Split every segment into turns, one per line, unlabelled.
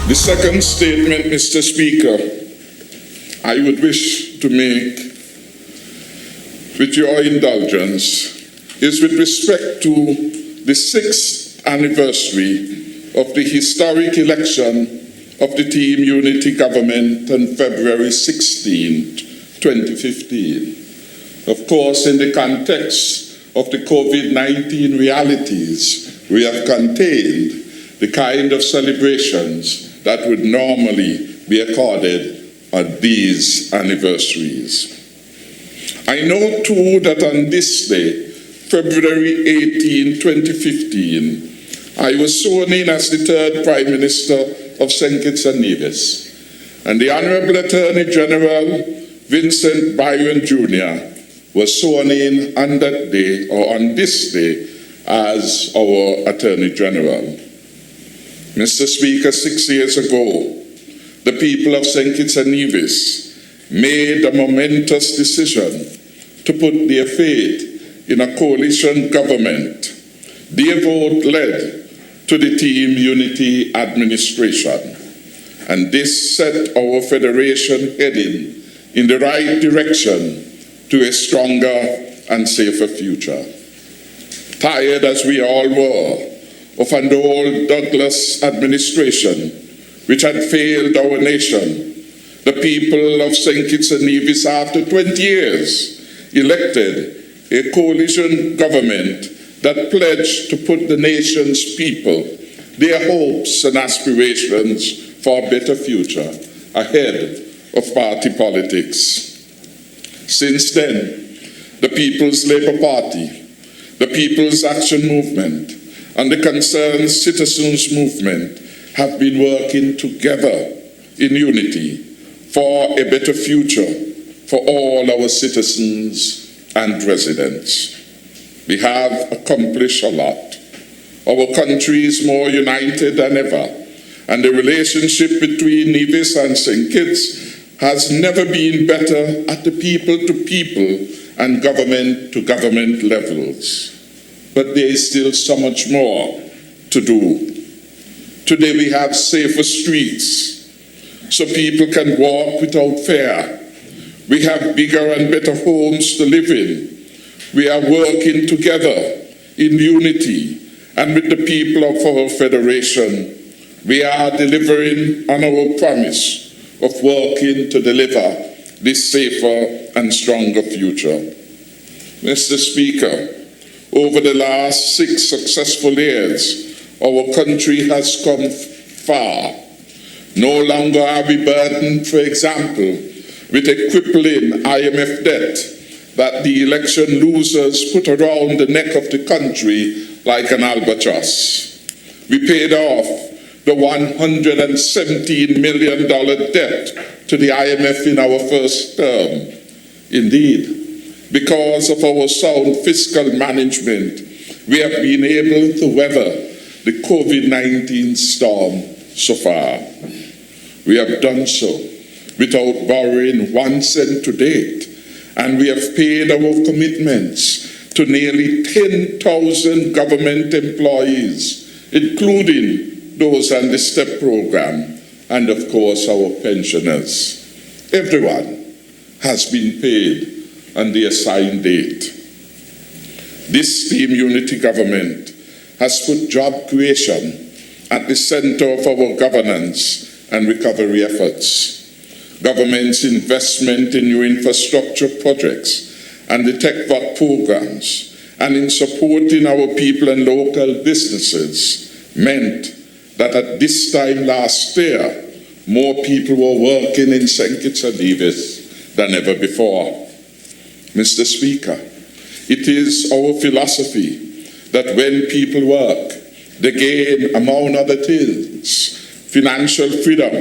The second statement, Mr. Speaker, I would wish to make, with your indulgence, is with respect to the 6th anniversary of the historic election of the Team Unity government on February 16, 2015. Of course, in the context of the COVID-19 realities, we have contained the kind of celebrations that would normally be accorded on these anniversaries. I know too that on this day, February 18, 2015, I was sworn in as the third Prime Minister of St. Kitts and Nevis, and the Honorable Attorney General Vincent Byron Jr. was sworn in on that day, or on this day, as our Attorney General. Mr. Speaker, 6 years ago, the people of St. Kitts and Nevis made a momentous decision to put their faith in a coalition government. Their vote led to the Team Unity administration, and this set our federation heading in the right direction to a stronger and safer future. Tired as we all were of an old Douglas administration which had failed our nation, the people of St. Kitts and Nevis, after 20 years, elected a coalition government that pledged to put the nation's people, their hopes and aspirations for a better future ahead of party politics. Since then, the People's Labour Party, the People's Action Movement, and the Concerned Citizens Movement have been working together in unity for a better future for all our citizens and residents. We have accomplished a lot. Our country is more united than ever, and the relationship between Nevis and St. Kitts has never been better at the people-to-people and government-to-government levels. But there is still so much more to do. Today we have safer streets, so people can walk without fear. We have bigger and better homes to live in. We are working together in unity, and with the people of our federation, we are delivering on our promise of working to deliver this safer and stronger future. Mr. Speaker, over the last 6 successful years, our country has come far. No longer are we burdened, for example, with a crippling IMF debt that the election losers put around the neck of the country like an albatross. We paid off the $117 million debt to the IMF in our first term. Indeed, because of our sound fiscal management, we have been able to weather the COVID-19 storm so far. We have done so without borrowing 1 cent to date, and we have paid our commitments to nearly 10,000 government employees, including those on the STEP program, and of course our pensioners. Everyone has been paid on the assigned date. This Team Unity government has put job creation at the center of our governance and recovery efforts. Government's investment in new infrastructure projects and the TechVac programs, and in supporting our people and local businesses, meant that at this time last year, more people were working in St. Kitts and Nevis than ever before. Mr. Speaker, it is our philosophy that when people work, they gain, among other things, financial freedom,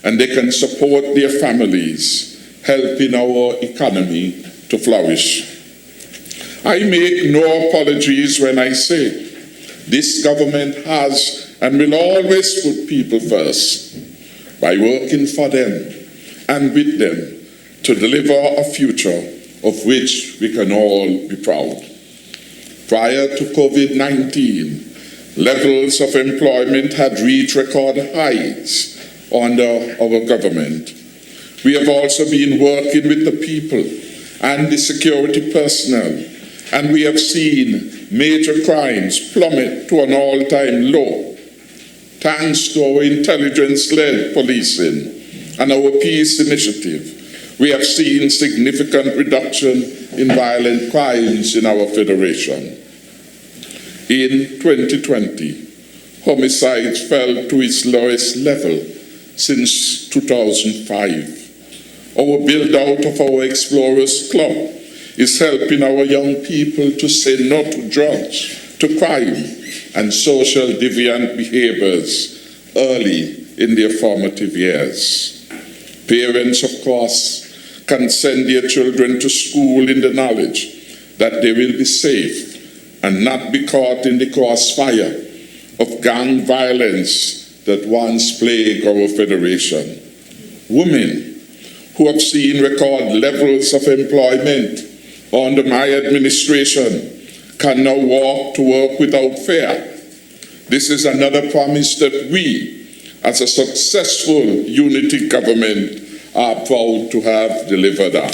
and they can support their families, helping our economy to flourish. I make no apologies when I say this government has and will always put people first by working for them and with them to deliver a future of which we can all be proud. Prior to COVID-19, Levels of employment had reached record heights under our government. We have also been working with the people and the security personnel, and we have seen major crimes plummet to an all-time low. Thanks to our intelligence-led policing and our peace initiative, we have seen significant reduction in violent crimes in our federation. In 2020, homicides fell to its lowest level since 2005. Our build-out of our Explorers Club is helping our young people to say no to drugs, to crime, and social deviant behaviors early in their formative years. Parents, of course, can send their children to school in the knowledge that they will be safe and not be caught in the crossfire of gang violence that once plagued our federation. Women who have seen record levels of employment under my administration can now walk to work without fear. This is another promise that we, as a successful unity government, are proud to have delivered on.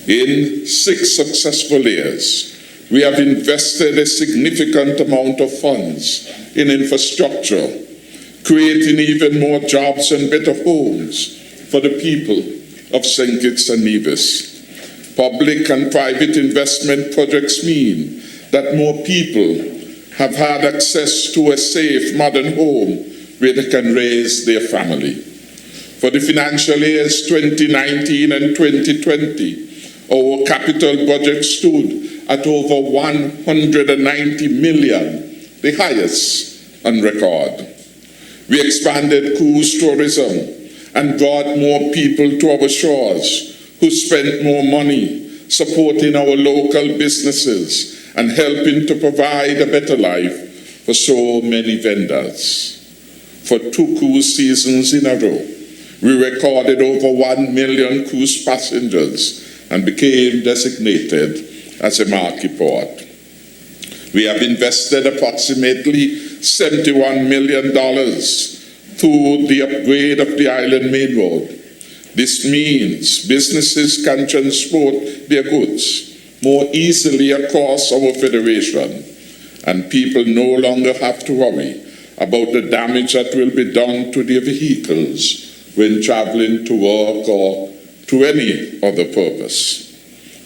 In 6 successful years, we have invested a significant amount of funds in infrastructure, creating even more jobs and better homes for the people of St. Kitts and Nevis. Public and private investment projects mean that more people have had access to a safe, modern home where they can raise their family. For the financial years 2019 and 2020, our capital budget stood at over 190 million, the highest on record. We expanded cruise tourism and brought more people to our shores who spent more money supporting our local businesses and helping to provide a better life for so many vendors. For 2 cruise seasons in a row, we recorded over 1 million cruise passengers and became designated as a marquee port. We have invested approximately $71 million through the upgrade of the Island Main Road. This means businesses can transport their goods more easily across our federation, and people no longer have to worry about the damage that will be done to their vehicles when traveling to work or to any other purpose.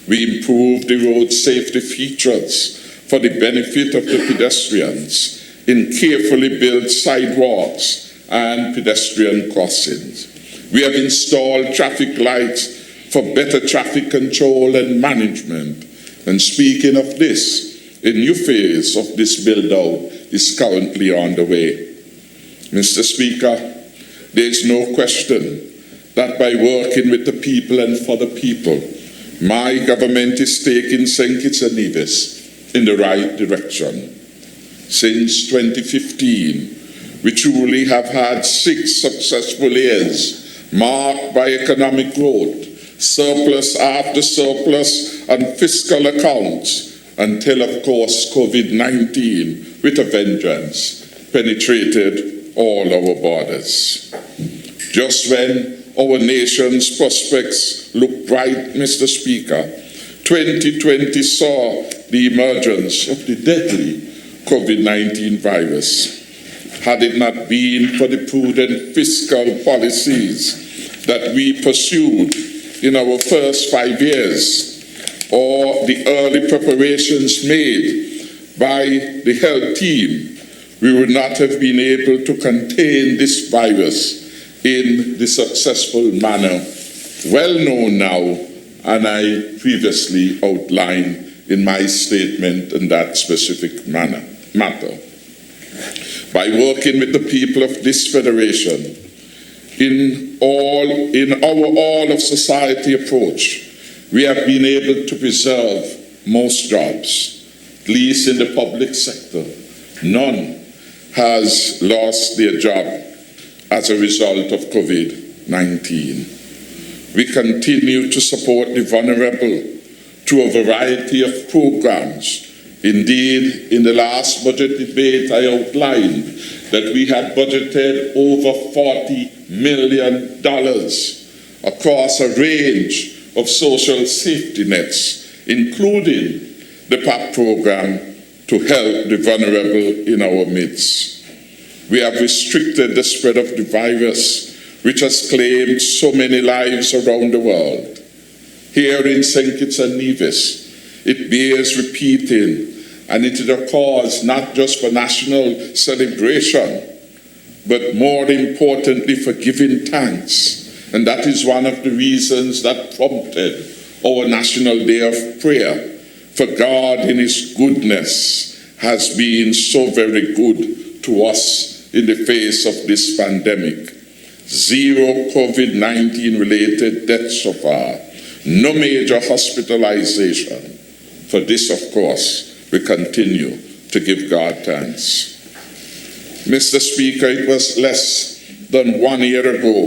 We improved the road safety features for the benefit of the pedestrians in carefully built sidewalks and pedestrian crossings. We have installed traffic lights for better traffic control and management. And speaking of this, a new phase of this build-out is currently on the way. Mr. Speaker, there is no question that by working with the people and for the people, my government is taking St. Kitts and Nevis in the right direction. Since 2015, we truly have had 6 successful years marked by economic growth, surplus after surplus on fiscal accounts, until, of course, COVID-19, with a vengeance, penetrated all our borders. Just when our nation's prospects look bright, Mr. Speaker, 2020 saw the emergence of the deadly COVID-19 virus. Had it not been for the prudent fiscal policies that we pursued in our first 5 years, or the early preparations made by the health team, we would not have been able to contain this virus in the successful manner well known now, and I previously outlined in my statement in that specific matter. By working with the people of this federation, in our all of society approach, we have been able to preserve most jobs, at least in the public sector. None has lost their job as a result of COVID-19. We continue to support the vulnerable through a variety of programs, Indeed, in the last budget debate, I outlined that we had budgeted over $40 million across a range of social safety nets, including the PAP program, to help the vulnerable in our midst. We have restricted the spread of the virus, which has claimed so many lives around the world. Here in St. Kitts and Nevis, it bears repeating, and it is a cause not just for national celebration, but more importantly for giving thanks. And that is one of the reasons that prompted our National Day of Prayer. For God in His goodness has been so very good to us in the face of this pandemic. 0 COVID-19 related deaths so far. No major hospitalization. For this, of course, we continue to give God thanks. Mr. Speaker, it was less than 1 year ago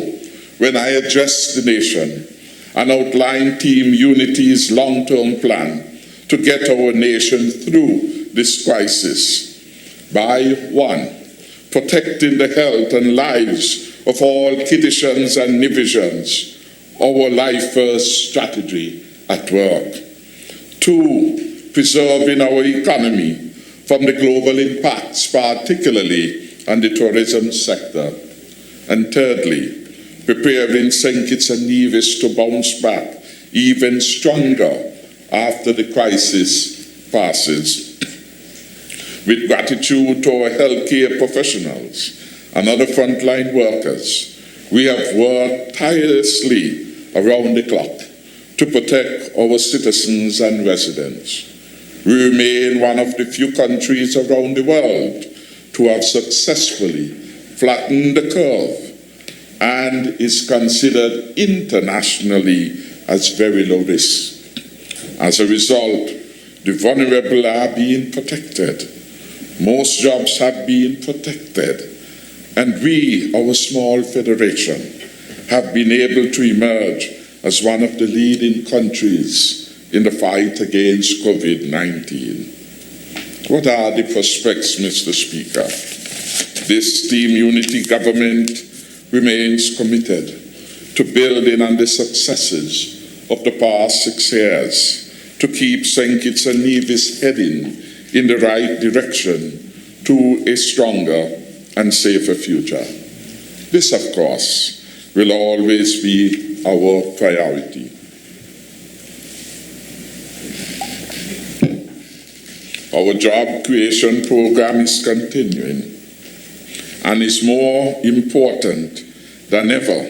when I addressed the nation and outlined Team Unity's long-term plan to get our nation through this crisis by 1, protecting the health and lives of all Kittitians and Nivisians, our Life First strategy at work. 2, preserving our economy from the global impacts, particularly on the tourism sector. And thirdly, preparing St. Kitts and Nevis to bounce back even stronger after the crisis passes. With gratitude to our healthcare professionals and other frontline workers, we have worked tirelessly around the clock to protect our citizens and residents. We remain one of the few countries around the world to have successfully flattened the curve and is considered internationally as very low risk. As a result, the vulnerable are being protected. Most jobs have been protected. And we, our small federation, have been able to emerge as one of the leading countries in the fight against COVID-19. What are the prospects, Mr. Speaker? This Team Unity government remains committed to building on the successes of the past 6 years to keep St. Kitts and Nevis heading in the right direction to a stronger and safer future. This, of course, will always be our priority. Our job creation program is continuing and is more important than ever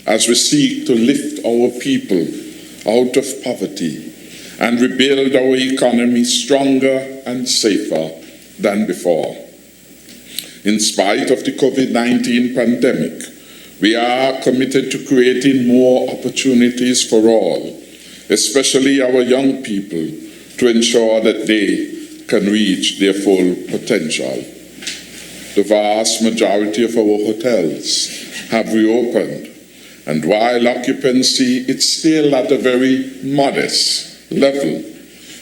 as we seek to lift our people out of poverty and rebuild our economy stronger and safer than before. In spite of the COVID-19 pandemic, we are committed to creating more opportunities for all, especially our young people, to ensure that they can reach their full potential. The vast majority of our hotels have reopened, and while occupancy is still at a very modest level,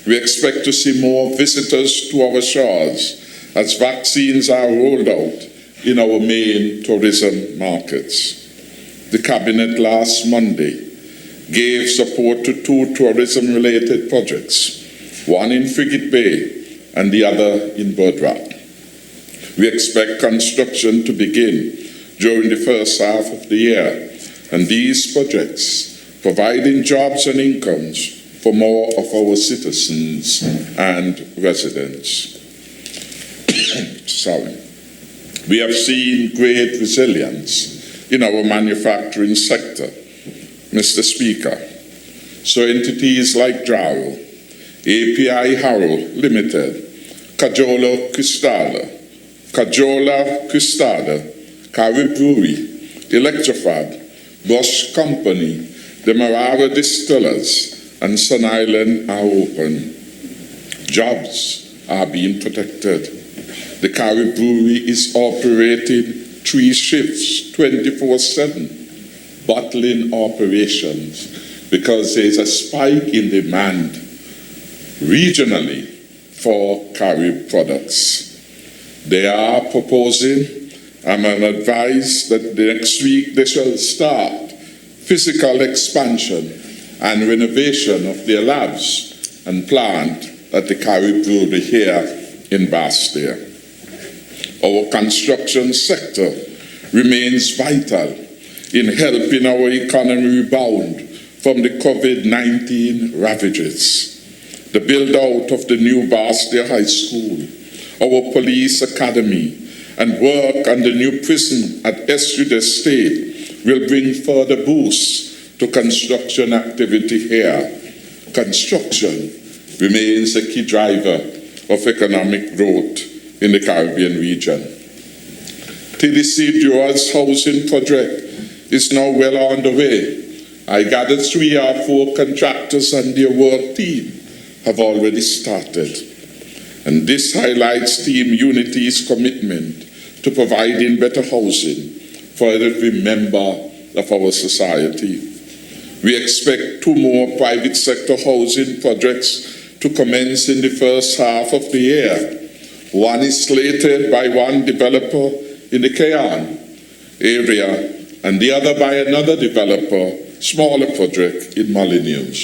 we expect to see more visitors to our shores as vaccines are rolled out in our main tourism markets. The Cabinet last Monday gave support to 2 tourism-related projects, one in Frigate Bay and the other in Birdrock. We expect construction to begin during the first half of the year, and these projects providing jobs and incomes for more of our citizens and residents. We have seen great resilience in our manufacturing sector, Mr. Speaker. So entities like Draro, API Harrow Limited, Cajola Cristada, Carib Brewery, Electrofab, Bosch Company, the Marara Distillers, and Sun Island are open. Jobs are being protected. The Carib Brewery is operating 3 shifts, 24/7, bottling operations, because there's a spike in demand regionally for Carib products. They are proposing, I'm advised that next week they shall start physical expansion and renovation of their labs and plant at the Carib Brewery here in Bastia. Our construction sector remains vital in helping our economy rebound from the COVID-19 ravages. The build-out of the new Bastia High School, our police academy, and work on the new prison at Estrade Estate will bring further boosts to construction activity here. Construction remains a key driver of economic growth in the Caribbean region. TDC Dual's housing project is now well underway. I gather 3 or 4 contractors and their work team have already started. And this highlights Team Unity's commitment to providing better housing for every member of our society. We expect 2 more private sector housing projects to commence in the first half of the year. One is slated by one developer in the Cayenne area, and the other by another developer, smaller project in Molyneux.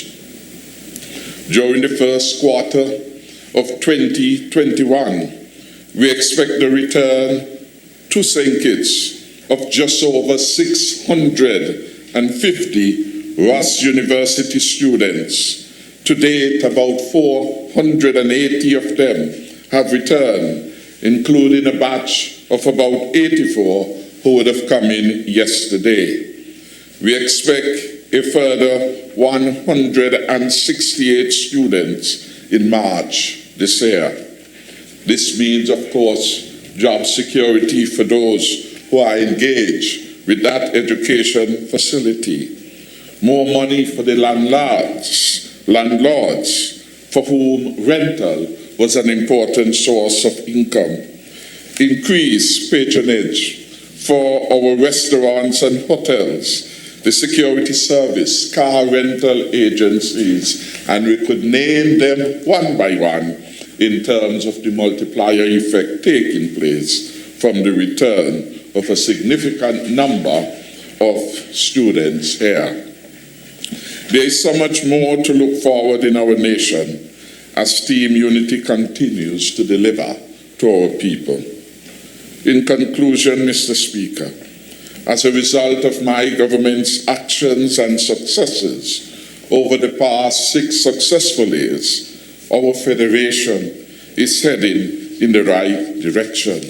During the first quarter of 2021, we expect the return to St. Kitts of just over 650 Ross University students. To date, about 480 of them have returned, including a batch of about 84 who would have come in yesterday. We expect a further 168 students in March this year. This means, of course, job security for those who are engaged with that education facility. More money for the landlords for whom rental was an important source of income. Increased patronage for our restaurants and hotels, the security service, car rental agencies, and we could name them one by one in terms of the multiplier effect taking place from the return of a significant number of students here. There is so much more to look forward in our nation as Team Unity continues to deliver to our people. In conclusion, Mr. Speaker, as a result of my government's actions and successes over the past 6 successful years, our federation is heading in the right direction.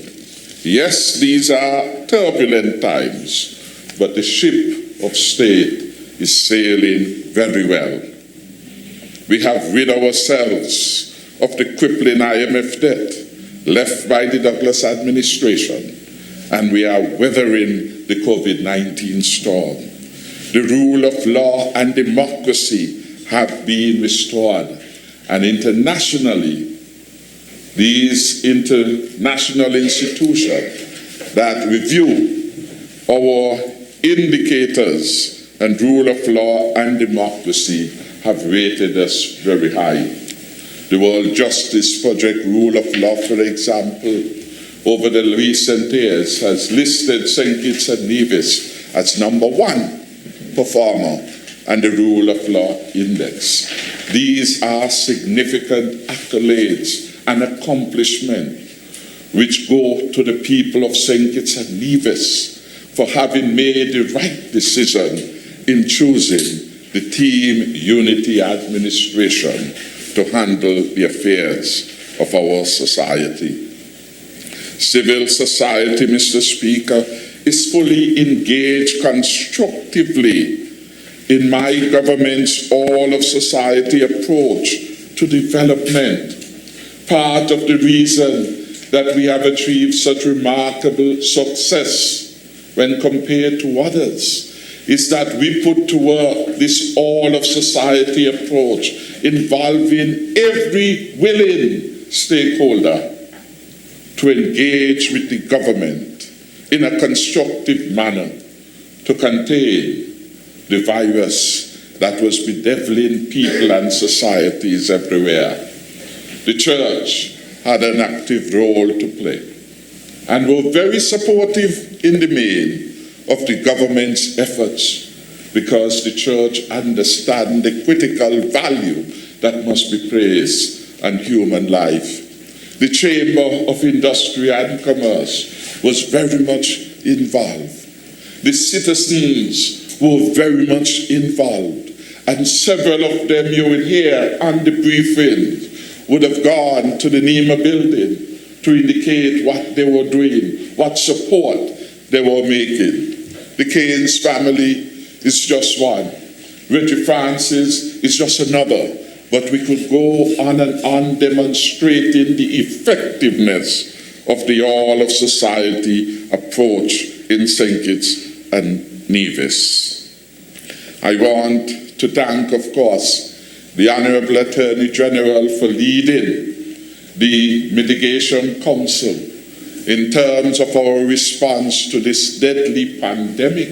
Yes, these are turbulent times, but the ship of state is sailing very well. We have rid ourselves of the crippling IMF debt left by the Douglas administration, and we are weathering the COVID-19 storm. The rule of law and democracy have been restored, and internationally, these international institutions that review our indicators and rule of law and democracy have rated us very high. The World Justice Project Rule of Law, for example, over the recent years has listed St. Kitts and Nevis as #1 performer and the Rule of Law Index. These are significant accolades and accomplishments which go to the people of St. Kitts and Nevis for having made the right decision in choosing the Team Unity administration to handle the affairs of our society. Civil society, Mr. Speaker, is fully engaged constructively in my government's all-of-society approach to development. Part of the reason that we have achieved such remarkable success when compared to others is that we put to work this all-of-society approach involving every willing stakeholder to engage with the government in a constructive manner to contain the virus that was bedeviling people and societies everywhere. the church had an active role to play and were very supportive in the main of the government's efforts, because the church understands the critical value that must be placed on human life. The Chamber of Industry and Commerce was very much involved. The citizens were very much involved, and several of them you will hear on the briefing would have gone to the NEMA building to indicate what they were doing, what support they were making. The Keynes family is just one. Reggie Francis is just another. But we could go on and on demonstrating the effectiveness of the all of society approach in St. Kitts and Nevis. I want to thank, of course, the Honorable Attorney General for leading the Mitigation Council in terms of our response to this deadly pandemic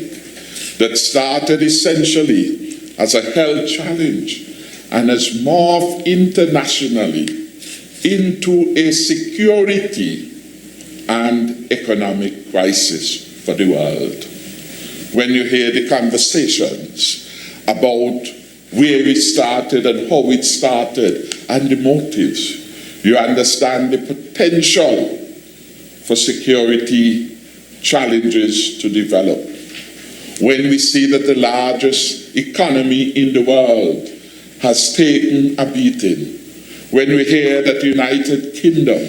that started essentially as a health challenge and has morphed internationally into a security and economic crisis for the world. When you hear the conversations about where it started and how it started and the motives, you understand the potential for security challenges to develop. When we see that the largest economy in the world has taken a beating, when we hear that the United Kingdom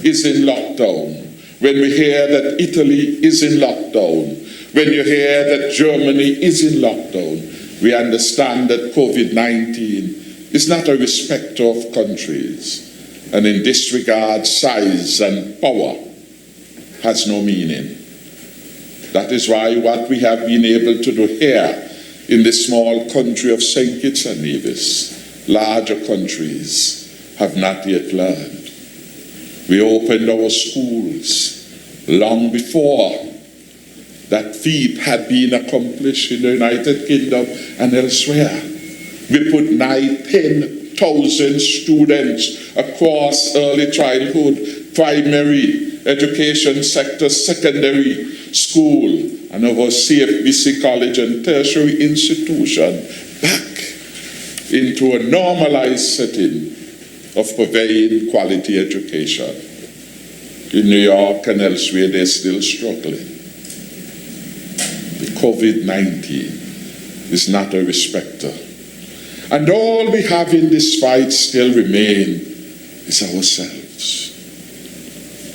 is in lockdown, when we hear that Italy is in lockdown, when you hear that Germany is in lockdown, we understand that COVID-19 is not a respecter of countries, and in this regard, size and power has no meaning. That is why what we have been able to do here in the small country of St. Kitts and Nevis, larger countries have not yet learned. We opened our schools long before that feat had been accomplished in the United Kingdom and elsewhere. We put 10,000 students across early childhood, primary education sector, secondary school, and our CFBC college and tertiary institution back into a normalized setting of providing quality education. In New York and elsewhere, they're still struggling. The COVID-19 is not a respecter. And all we have in this fight still remain is ourselves.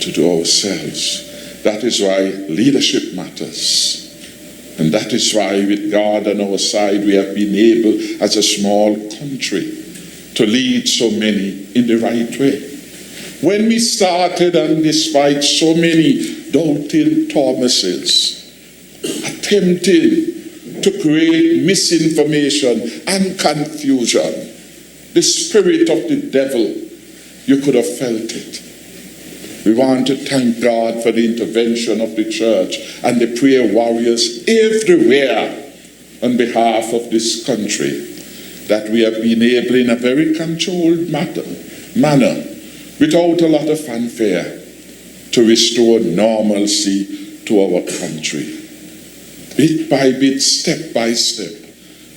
To do ourselves. That is why leadership matters. And that is why with God on our side, we have been able as a small country to lead so many in the right way. When we started on this fight, so many doubting Thomases attempting to create misinformation and confusion. The spirit of the devil, you could have felt it. We want to thank God for the intervention of the church and the prayer warriors everywhere on behalf of this country, that we have been able in a very controlled manner, without a lot of fanfare, to restore normalcy to our country. Bit by bit, step by step,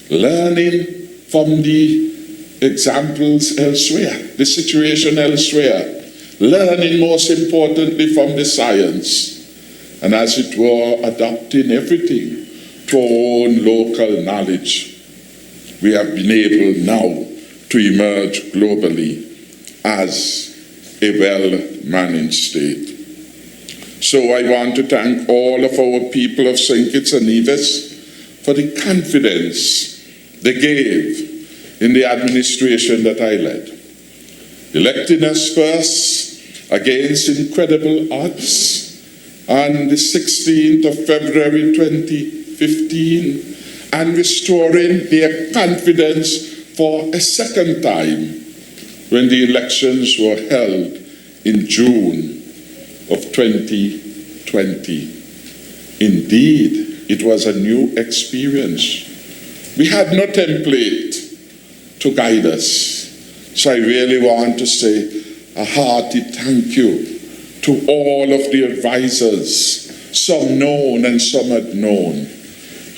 learning from the examples elsewhere, the situation elsewhere, learning most importantly from the science, and as it were, adapting everything to our own local knowledge. We have been able now to emerge globally as a well-managed state. So I want to thank all of our people of St. Kitts and Nevis for the confidence they gave in the administration that I led. Electing us first against incredible odds on the 16th of February 2015 and restoring their confidence for a second time when the elections were held in June of 2020. Indeed, it was a new experience. We had no template to guide us. So I really want to say, a hearty thank you to all of the advisors, some known and some unknown,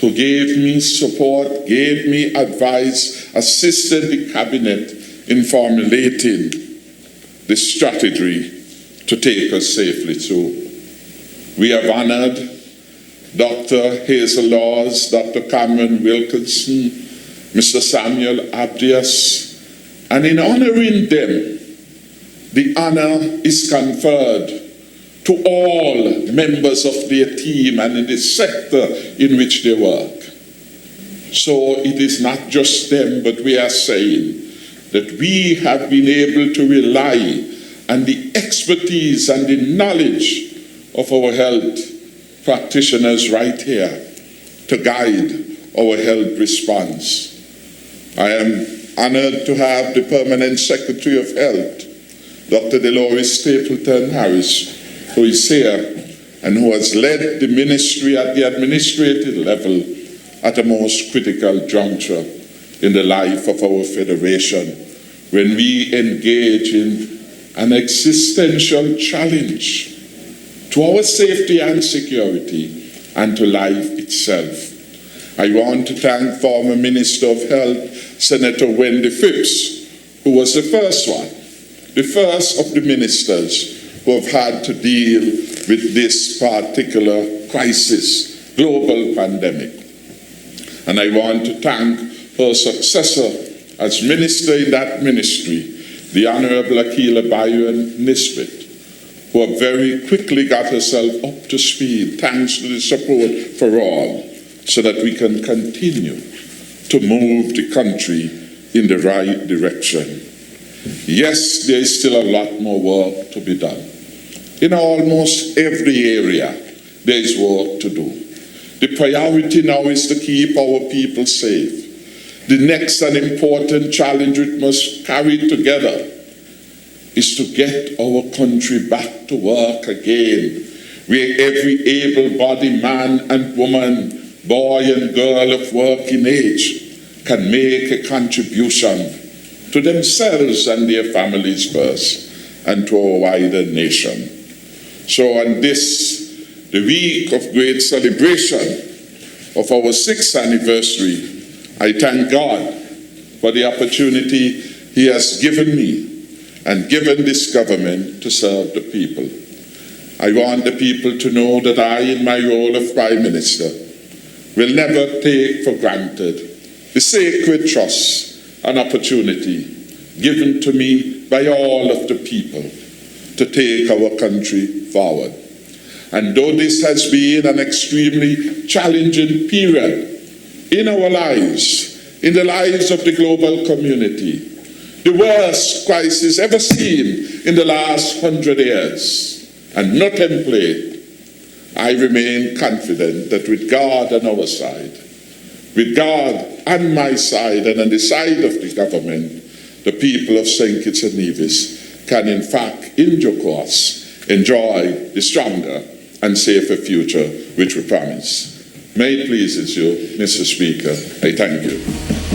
who gave me support, gave me advice, assisted the cabinet in formulating the strategy to take us safely through. We have honored Dr. Hazel Laws, Dr. Cameron Wilkinson, Mr. Samuel Abdias, and in honoring them, the honor is conferred to all members of their team and in the sector in which they work. So it is not just them, but we are saying that we have been able to rely on the expertise and the knowledge of our health practitioners right here to guide our health response. I am honored to have the Permanent Secretary of Health, Dr. Dolores Stapleton Harris, who is here and who has led the ministry at the administrative level at a most critical juncture in the life of our federation when we engage in an existential challenge to our safety and security and to life itself. I want to thank former Minister of Health, Senator Wendy Phipps, who was the first of the ministers who have had to deal with this particular crisis, global pandemic. And I want to thank her successor as minister in that ministry, the Honorable Akila Byron Nisbet, who have very quickly got herself up to speed, thanks to the support for all, so that we can continue to move the country in the right direction. Yes, there is still a lot more work to be done. In almost every area, there is work to do. The priority now is to keep our people safe. The next and important challenge we must carry together is to get our country back to work again, where every able-bodied man and woman, boy and girl of working age can make a contribution to themselves and their families first, and to our wider nation. So on this, the week of great celebration of our 6th anniversary, I thank God for the opportunity He has given me and given this government to serve the people. I want the people to know that I, in my role of Prime Minister, will never take for granted the sacred trust and opportunity given to me by all of the people to take our country forward. And though this has been an extremely challenging period in our lives, in the lives of the global community, the worst crisis ever seen in the last 100 years, and not template, I remain confident that with God on our side, with God on my side and on the side of the government, the people of St. Kitts and Nevis can in fact, in due course, enjoy the stronger and safer future which we promise. May it please you, Mr. Speaker, I thank you.